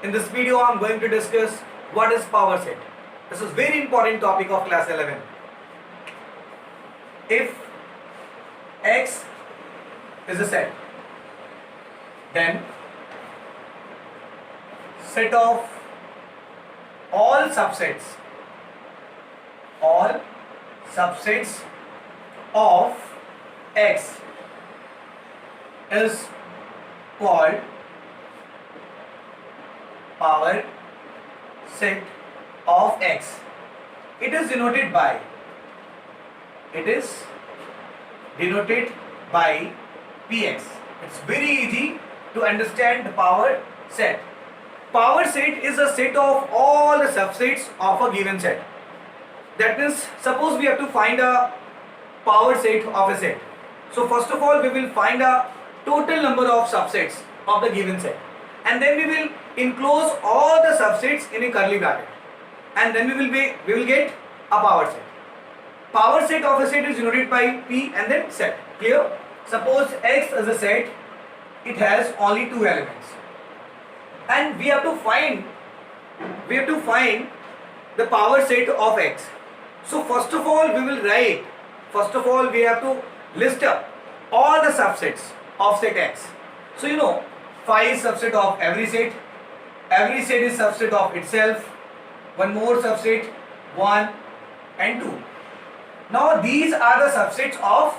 In this video, I am going to discuss what is power set. This is very important topic of class 11. If X is a set, then set of all subsets of X is called power set of X. It is denoted by Px. It's very easy to understand the power set. Power set is a set of all the subsets of a given set. That means, suppose we have to find a power set of a set. So first of all, we will find a total number of subsets of the given set, and then we will enclose all the subsets in a curly bracket, and then we will get a power set. Power set of a set is denoted by P and then set. Clear? Suppose X is a set, it has only two elements, and we have to find the power set of X. So first of all, we have to list up all the subsets of set X. So you know, phi is subset of every set is subset of itself, one more subset, 1 and 2. Now these are the subsets of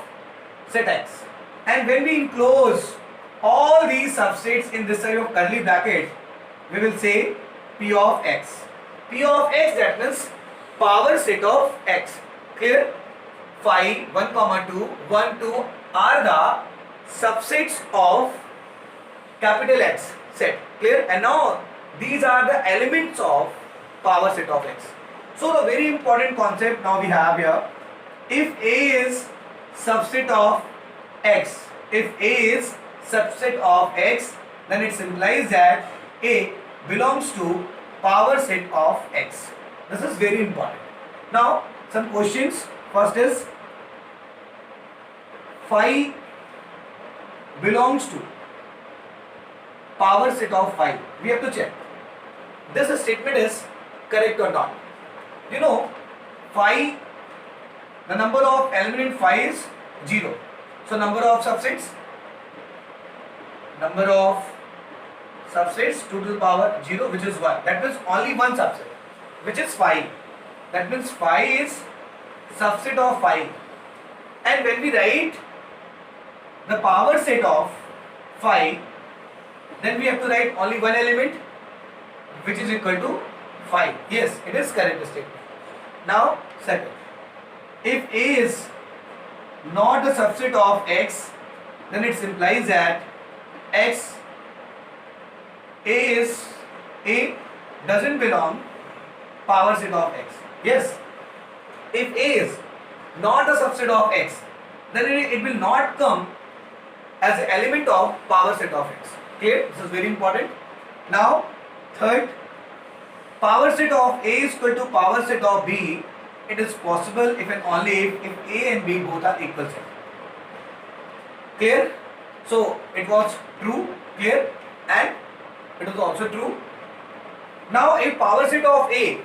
set X, and when we enclose all these subsets in this type of curly bracket, we will say P of X. P of X, that means power set of X. Clear? Phi 1, 2, 1, 2 are the subsets of capital X set. Clear? And now these are the elements of power set of X. So the very important concept now we have here: if A is subset of X, then it implies that A belongs to power set of X. This is very important. Now some questions. First is, phi belongs to power set of phi. We have to check this statement is correct or not. You know, phi, the number of element in phi is 0. So number of subsets 2 to the power 0, which is 1. That means only one subset, which is phi. That means phi is subset of phi. And when we write the power set of phi, then we have to write only one element, which is equal to phi. Yes, it is correct statement. Now second, if A is not the subset of X, then it implies that A doesn't belong power set of X. Yes, if A is not the subset of X, then it will not come as an element of power set of X. Clear? This is very important. Now third, power set of A is equal to power set of B. It is possible if and only if A and B both are equal set. Clear? So it was true, clear, and it was also true. Now if power set of A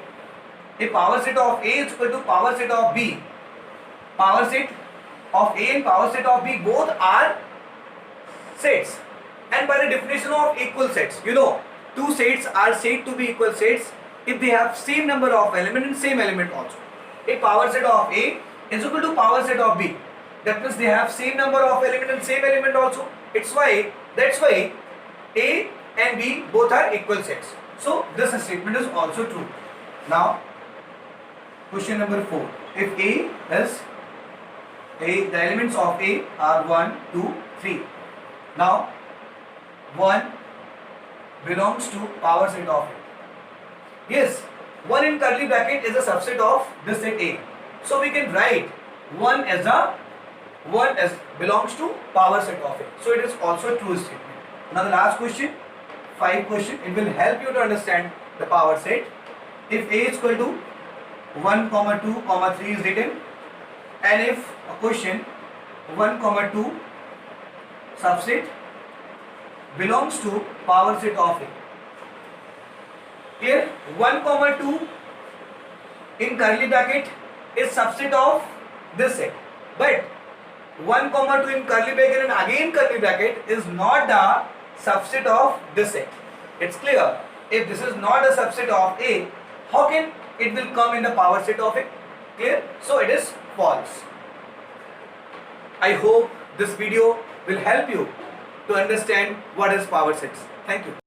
is equal to power set of B, power set of A and power set of B both are sets, and by the definition of equal sets, you know, two sets are said to be equal sets if they have same number of element and same element also. If power set of A is equal to power set of B, that means they have same number of element and same element also. That's why A and B both are equal sets. So this statement is also true. Now question number 4. If the elements of A are 1, 2, 3. Now 1 belongs to power set of A. Yes, 1 in curly bracket is a subset of this set A. So we can write 1 as belongs to power set of A. So it is also a true statement. Now the last question, 5 question, it will help you to understand the power set. If A is equal to 1, 2, 3 is written, and if a question 1, 2 subset belongs to power set of A. Clear? 1 comma 2 in curly bracket is subset of this set, but 1 comma 2 in curly bracket and again curly bracket is not the subset of this set. It's clear. If this is not a subset of A, how can it will come in the power set of A? Clear? So it is false. I hope this video will help you to understand what is power sets. Thank you.